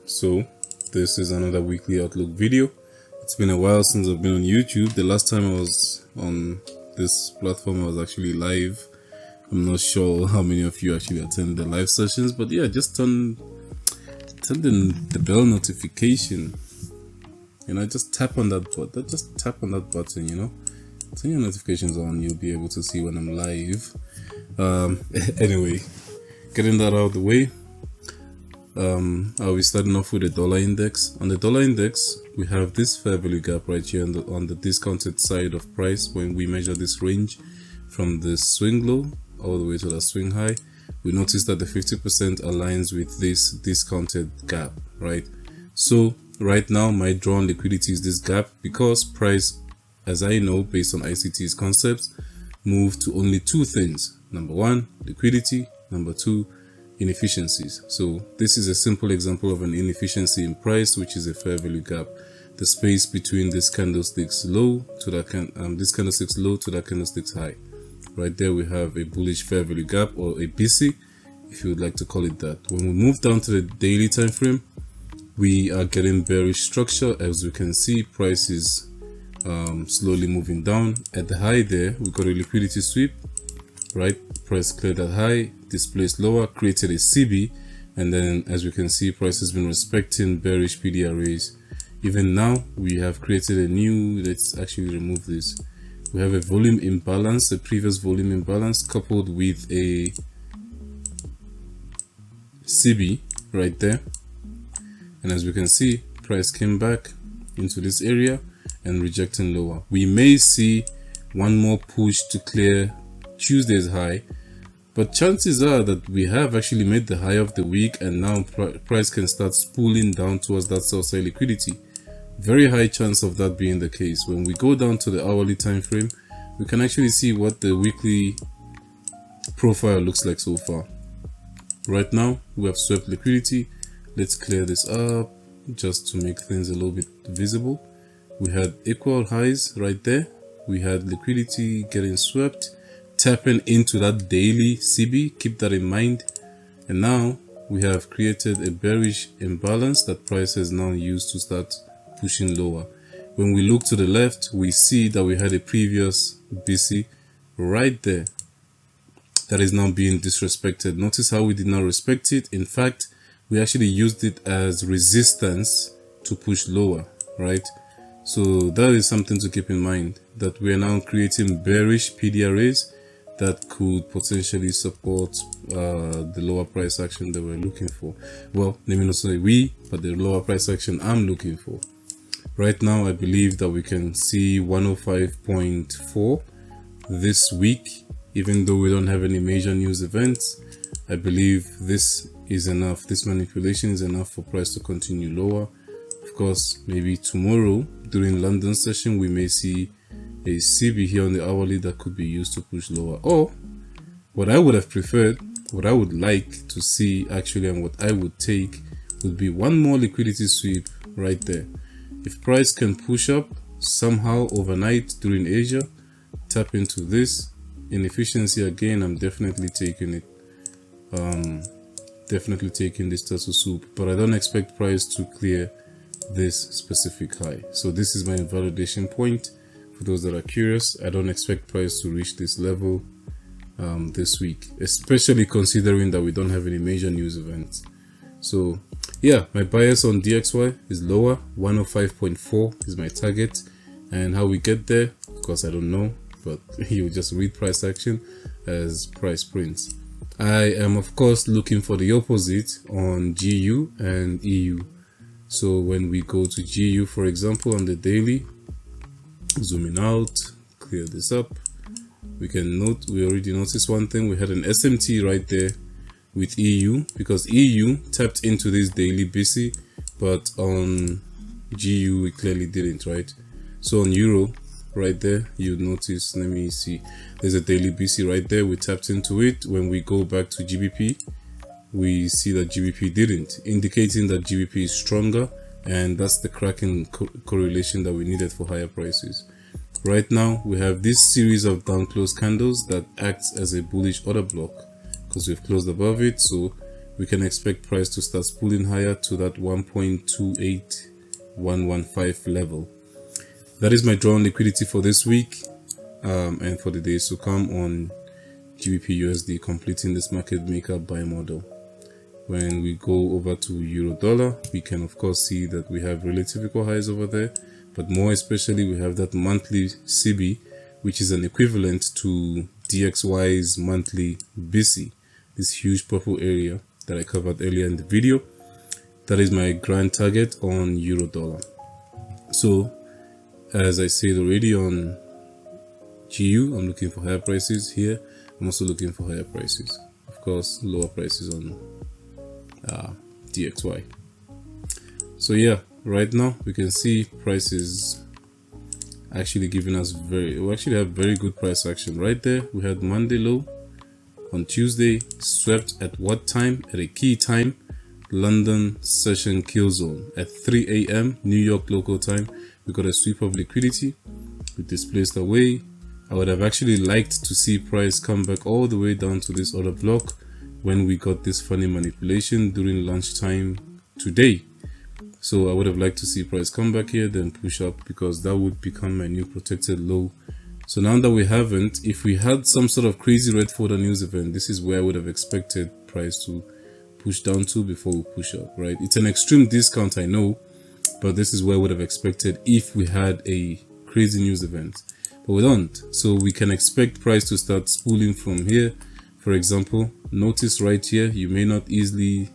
So this is another weekly outlook video. It's been a while since I've been on YouTube. The last time I was on this platform I was actually live. I'm not sure how many of you actually attend the live sessions, but yeah, just turn the bell notification, just tap on that button, turn your notifications on. You'll be able to see when I'm live. Anyway, getting that out of the way, I'll be starting off with the dollar index. On the dollar index, we have this fair value gap right here on the discounted side of price. When we measure this range from the swing low all the way to the swing high, we notice that the 50% aligns with this discounted gap, right? So right now my drawn liquidity is this gap, because price, as I know based on ICT's concepts, moved to only two things. Number one, liquidity. Number two, inefficiencies. So this is a simple example of an inefficiency in price, which is a fair value gap. The space between this candlestick's low to that candlestick's high. Right there we have a bullish fair value gap, or a BC, if you would like to call it that. When we move down to the daily time frame, we are getting bearish structure. As we can see, price is slowly moving down. At the high there, we got a liquidity sweep, right? Price cleared that high, displaced lower, created a CB, and then as we can see, price has been respecting bearish PD arrays. Even now we have created a new, let's actually remove this. We have a volume imbalance, a previous volume imbalance, coupled with a CB right there. And as we can see, price came back into this area and rejecting lower. We may see one more push to clear Tuesday's high, but chances are that we have actually made the high of the week, and now price can start spooling down towards that sell side liquidity. Very high chance of that being the case. When we go down to the hourly time frame, we can actually see what the weekly profile looks like so far. Right now we have swept liquidity. Let's clear this up just to make things a little bit visible. We had equal highs right there. We had liquidity getting swept, tapping into that daily CB, keep that in mind. And now we have created a bearish imbalance that price has now used to start pushing lower. When we look to the left, we see that we had a previous BC right there that is now being disrespected. Notice how we did not respect it. In fact, we actually used it as resistance to push lower, right? So that is something to keep in mind, that we are now creating bearish PD arrays that could potentially support the lower price action that we're looking for. Well, let me not say we, but the lower price action I'm looking for. Right now, I believe that we can see 105.4 this week, even though we don't have any major news events. I believe this is enough. This manipulation is enough for price to continue lower. Of course, maybe tomorrow during London session, we may see a CB here on the hourly that could be used to push lower. Or what I would have preferred, what I would like to see actually, and what I would take, would be one more liquidity sweep right there. If price can push up somehow overnight during Asia, tap into this inefficiency again, I'm definitely taking it. Definitely taking this turtle soup, but I don't expect price to clear this specific high. So this is my validation point. For those that are curious, I don't expect price to reach this level this week, especially considering that we don't have any major news events. So yeah, my bias on DXY is lower. 105.4 is my target, and how we get there, of course I don't know, but you just read price action as price prints. I am of course looking for the opposite on GU and EU. So when we go to GU, for example, on the daily, zooming out, clear this up, we can note, we already noticed one thing. We had an SMT right there with EU, because EU tapped into this daily BC, but on GU we clearly didn't, right? So on Euro right there, you notice, let me see, there's a daily BC right there, we tapped into it. When we go back to GBP, we see that GBP didn't, indicating that GBP is stronger, and that's the cracking correlation that we needed for higher prices. Right now we have this series of down close candles that acts as a bullish order block, because we've closed above it. So we can expect price to start spooling higher to that 1.28115 level. That is my draw on liquidity for this week and for the days to come on GBP USD, completing this market maker buy model. When we go over to euro dollar, we can of course see that we have relative equal highs over there, but more especially we have that monthly CB, which is an equivalent to DXY's monthly BC, this huge purple area that I covered earlier in the video. That is my grand target on euro dollar. So as I said already, on GU I'm looking for higher prices. Here I'm also looking for higher prices, of course lower prices on DXY. So yeah, right now we can see prices actually giving us we actually have very good price action. Right there we had Monday low, on Tuesday swept at what time? At a key time, London session kill zone at 3 a.m. New York local time. We got a sweep of liquidity, we displaced away. I would have actually liked to see price come back all the way down to this other block when we got this funny manipulation during lunchtime today. So I would have liked to see price come back here, then push up, because that would become my new protected low. So now that we haven't, if we had some sort of crazy red folder news event, this is where I would have expected price to push down to before we push up, right? It's an extreme discount, I know, but this is where I would have expected if we had a crazy news event, but we don't. So we can expect price to start spooling from here. For example, notice right here, you may not easily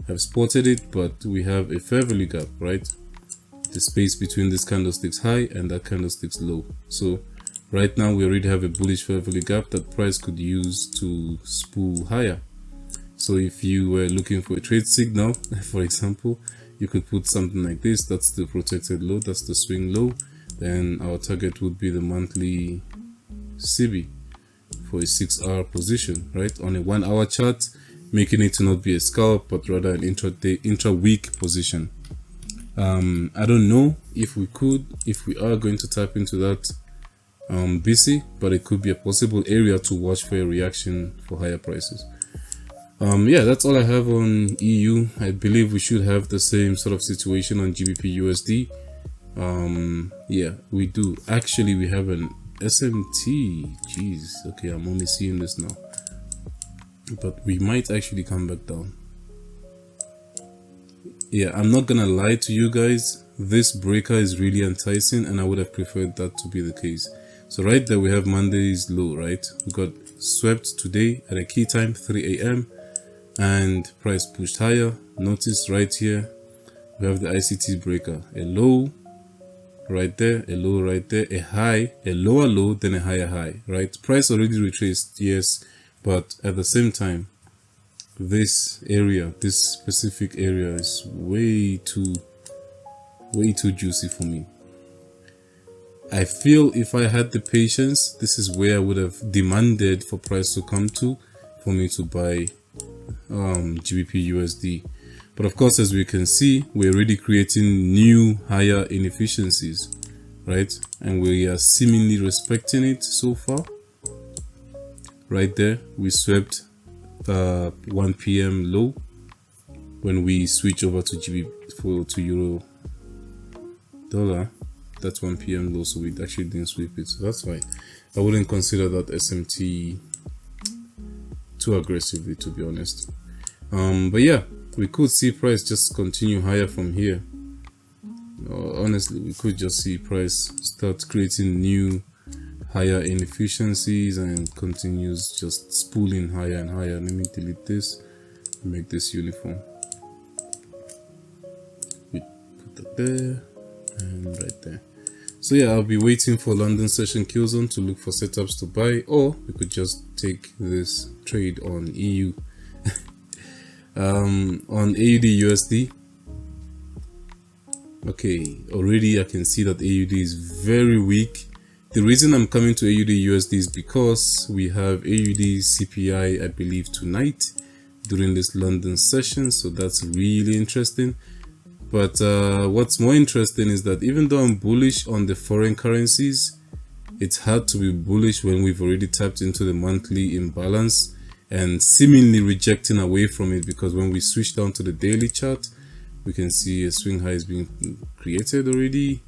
have spotted it, but we have a fair value gap, right? The space between this candlestick's high and that candlestick's low. So right now we already have a bullish fair value gap that price could use to spool higher. So if you were looking for a trade signal, for example, you could put something like this. That's the protected low, that's the swing low. Then our target would be the monthly CB for a 6-hour position, right? On a 1-hour chart, making it to not be a scalp, but rather an intra-week position. I don't know if we are going to tap into that BC, but it could be a possible area to watch for a reaction for higher prices. Yeah, that's all I have on EU. I believe we should have the same sort of situation on GBP USD. Yeah, we do. Actually, we have an SMT. Jeez, okay, I'm only seeing this now, but we might actually come back down. Yeah, I'm not gonna lie to you guys, this breaker is really enticing, and I would have preferred that to be the case. So right there we have Monday's low, right? We got swept today at a key time, 3 a.m. and price pushed higher. Notice right here we have the ICT breaker, a low right there, a low right there, a high, a lower low, then a higher high, right? Price already retraced, yes, but at the same time, this area, this specific area is way too juicy for me. I feel if I had the patience, this is where I would have demanded for price to come to for me to buy GBP USD. But of course, as we can see, we're already creating new higher inefficiencies, right? And we are seemingly respecting it so far. Right there, we swept 1 p.m. low when we switch over to to euro dollar. That's 1 p.m. low, so we actually didn't sweep it, so that's fine. I wouldn't consider that SMT too aggressively, to be honest. But yeah, we could see price just continue higher from here. Honestly, we could just see price start creating new higher inefficiencies and continues just spooling higher and higher. Let me delete this and make this uniform. We put that there and right there. So yeah, I'll be waiting for London session kill zone to look for setups to buy, or we could just take this trade on EU. On AUD USD, okay, already I can see that AUD is very weak. The reason I'm coming to AUD USD is because we have AUD CPI, I believe, tonight during this London session, so that's really interesting. But what's more interesting is that even though I'm bullish on the foreign currencies, it's hard to be bullish when we've already tapped into the monthly imbalance and seemingly rejecting away from it, because when we switch down to the daily chart, we can see a swing high is being created already.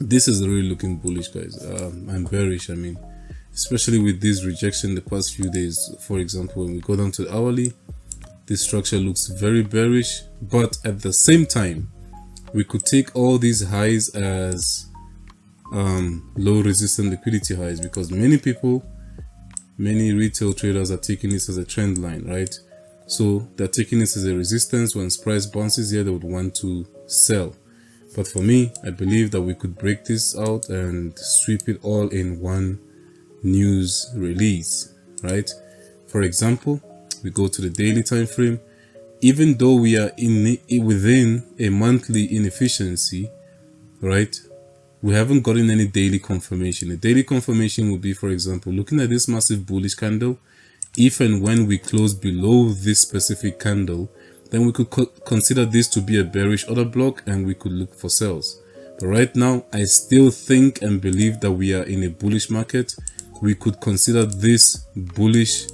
This is really looking bullish, guys. I'm bearish. I mean, especially with this rejection the past few days. For example, when we go down to the hourly, this structure looks very bearish, but at the same time, we could take all these highs as low resistant liquidity highs, because many retail traders are taking this as a trend line, right? So they're taking this as a resistance. When price bounces here, they would want to sell. But for me, I believe that we could break this out and sweep it all in one news release, right? For example, we go to the daily time frame. Even though we are within a monthly inefficiency, right, we haven't gotten any daily confirmation. A daily confirmation would be, for example, looking at this massive bullish candle. If and when we close below this specific candle, then we could consider this to be a bearish order block and we could look for sales. But right now, I still think and believe that we are in a bullish market. We could consider this bullish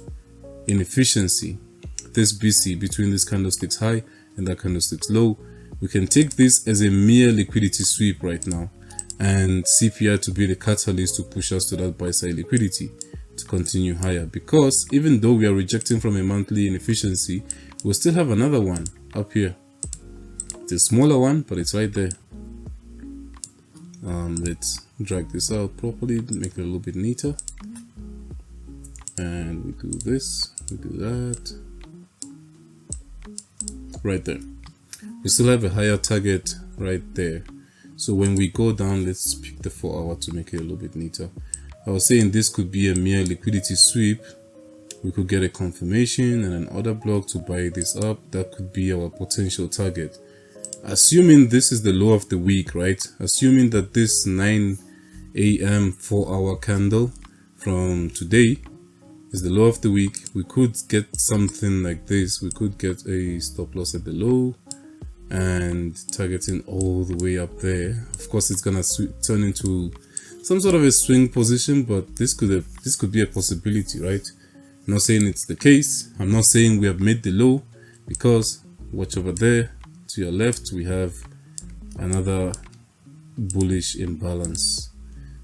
inefficiency, this BC between this candlestick's high and that candlestick's low. We can take this as a mere liquidity sweep right now, and CPI to be the catalyst to push us to that buy side liquidity to continue higher, because even though we are rejecting from a monthly inefficiency, we'll still have another one up here. It's a smaller one, but it's right there. Let's drag this out properly, make it a little bit neater, and we do this, we do that, right there. We still have a higher target right there. So when we go down, let's pick the 4 hour to make it a little bit neater. I was saying this could be a mere liquidity sweep. We could get a confirmation and an order block to buy this up. That could be our potential target. Assuming this is the low of the week, right? Assuming that this 9 a.m. 4 hour candle from today is the low of the week, we could get something like this. We could get a stop loss at the low and targeting all the way up there. Of course, it's gonna turn into some sort of a swing position, but this could be a possibility, right? I'm not saying it's the case. I'm not saying we have made the low, because watch over there to your left, we have another bullish imbalance.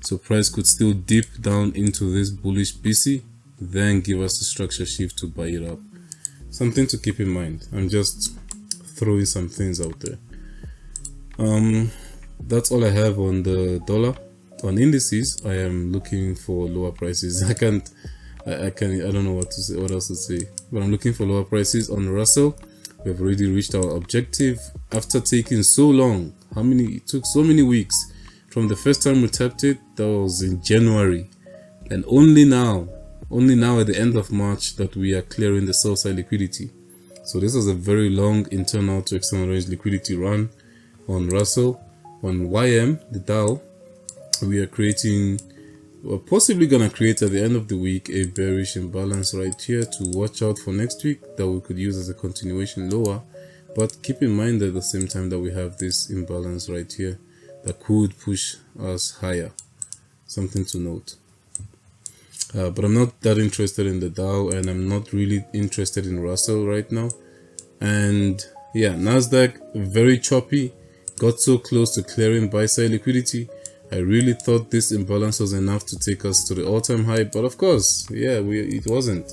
So price could still dip down into this bullish BC, then give us a structure shift to buy it up. Something to keep in mind. I'm just throwing some things out there. That's all I have on the dollar. On indices, I am looking for lower prices. I don't know what to say, what else to say, but I'm looking for lower prices. On Russell, we've already reached our objective after taking so long. It took so many weeks from the first time we tapped it. That was in January, and only now at the end of March that we are clearing the sell side liquidity. So this was a very long internal to external range liquidity run on Russell. On YM, the Dow, we're possibly gonna create at the end of the week a bearish imbalance right here to watch out for next week, that we could use as a continuation lower. But keep in mind at the same time that we have this imbalance right here that could push us higher. Something to note. But I'm not that interested in the Dow, and I'm not really interested in Russell right now. And yeah, Nasdaq, very choppy, got so close to clearing buy side liquidity. I really thought this imbalance was enough to take us to the all-time high, but of course, yeah, it wasn't.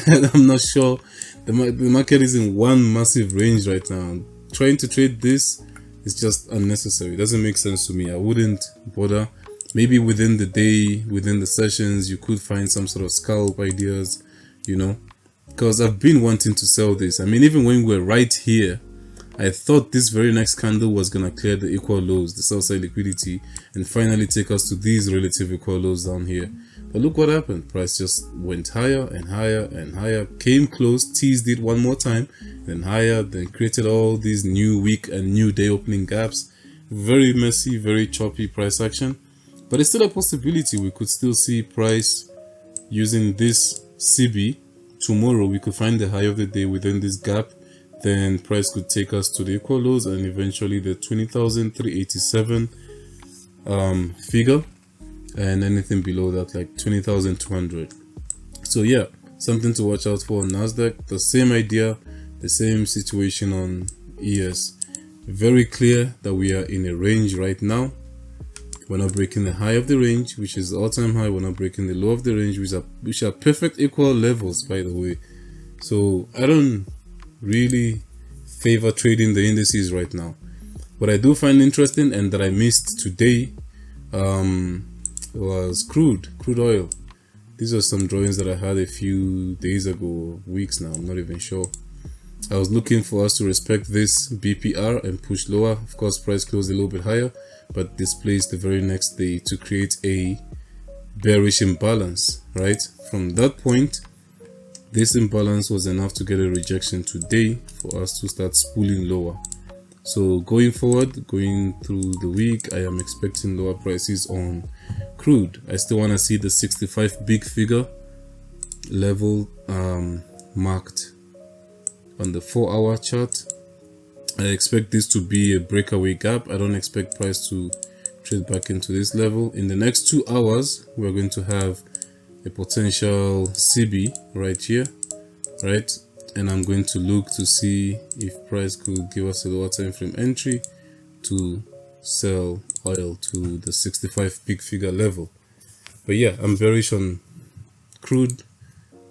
And I'm not sure. The market is in one massive range right now. Trying to trade this is just unnecessary. It doesn't make sense to me. I wouldn't bother. Maybe within the day, within the sessions, you could find some sort of scalp ideas, you know, because I've been wanting to sell this. I mean, even when we're right here, I thought this very next candle was going to clear the equal lows, the sell side liquidity, and finally take us to these relative equal lows down here. But look what happened. Price just went higher and higher and higher, came close, teased it one more time, then higher, then created all these new week and new day opening gaps. Very messy, very choppy price action. But it's still a possibility. We could still see price using this CB. Tomorrow we could find the high of the day within this gap. Then price could take us to the equal lows and eventually the 20,387 figure, and anything below that like 20,200. So yeah, something to watch out for on Nasdaq. The same idea, the same situation on ES. Very clear that we are in a range right now. We're not breaking the high of the range, which is the all-time high. We're not breaking the low of the range, which are perfect equal levels, by the way. So I don't really favor trading the indices right now. What I do find interesting and that I missed today was crude oil. These are some drawings that I had a few days ago, weeks now, I'm not even sure. I was looking for us to respect this BPR and push lower. Of course, price closed a little bit higher, but displaced the very next day to create a bearish imbalance, right? From that point, this imbalance was enough to get a rejection today for us to start spooling lower. So going forward, going through the week, I am expecting lower prices on crude. I still want to see the 65 big figure level marked on the 4-hour chart. I expect this to be a breakaway gap. I don't expect price to trade back into this level. In the next 2 hours, we're going to have a potential CB right here, right? And I'm going to look to see if price could give us a lower time frame entry to sell oil to the 65 big figure level. But yeah, I'm bearish on crude.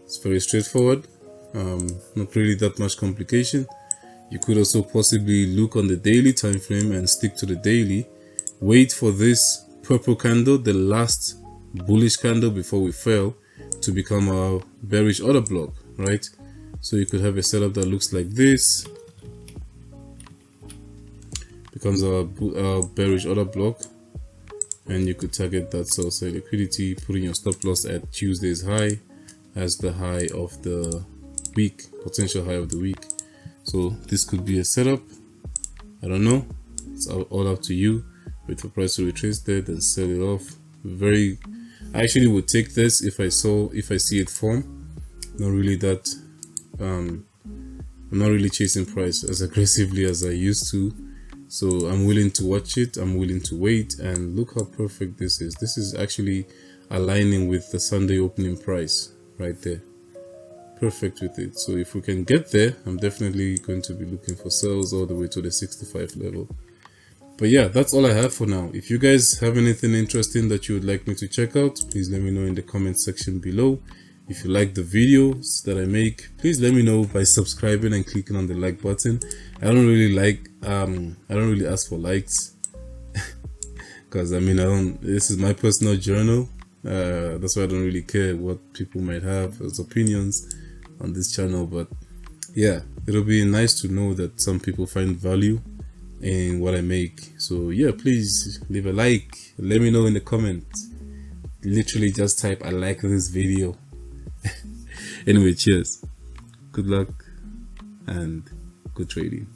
It's very straightforward, not really that much complication. You could also possibly look on the daily time frame and stick to the daily, wait for this purple candle, the last bullish candle before we fell, to become our bearish order block, right? So you could have a setup that looks like this, becomes our bearish order block, and you could target that sell side liquidity, putting your stop loss at Tuesday's high as the high of the week, potential high of the week. So this could be a setup. I don't know, it's all up to you. Wait for price to retrace there, then sell it off. I actually would take this if I see it form. Not really that I'm not really chasing price as aggressively as I used to, so I'm willing to watch it, I'm willing to wait. And look how perfect this is. This is actually aligning with the Sunday opening price right there, perfect with it. So if we can get there, I'm definitely going to be looking for sales all the way to the 65 level. But yeah, that's all I have for now. If you guys have anything interesting that you would like me to check out, please let me know in the comment section below. If you like the videos that I make, please let me know by subscribing and clicking on the like button. I don't really ask for likes because this is my personal journal. That's why I don't really care what people might have as opinions on this channel. But yeah, it'll be nice to know that some people find value in what I make. So yeah, please leave a like, let me know in the comments. Literally just type I like this video. Anyway, cheers, good luck and good trading.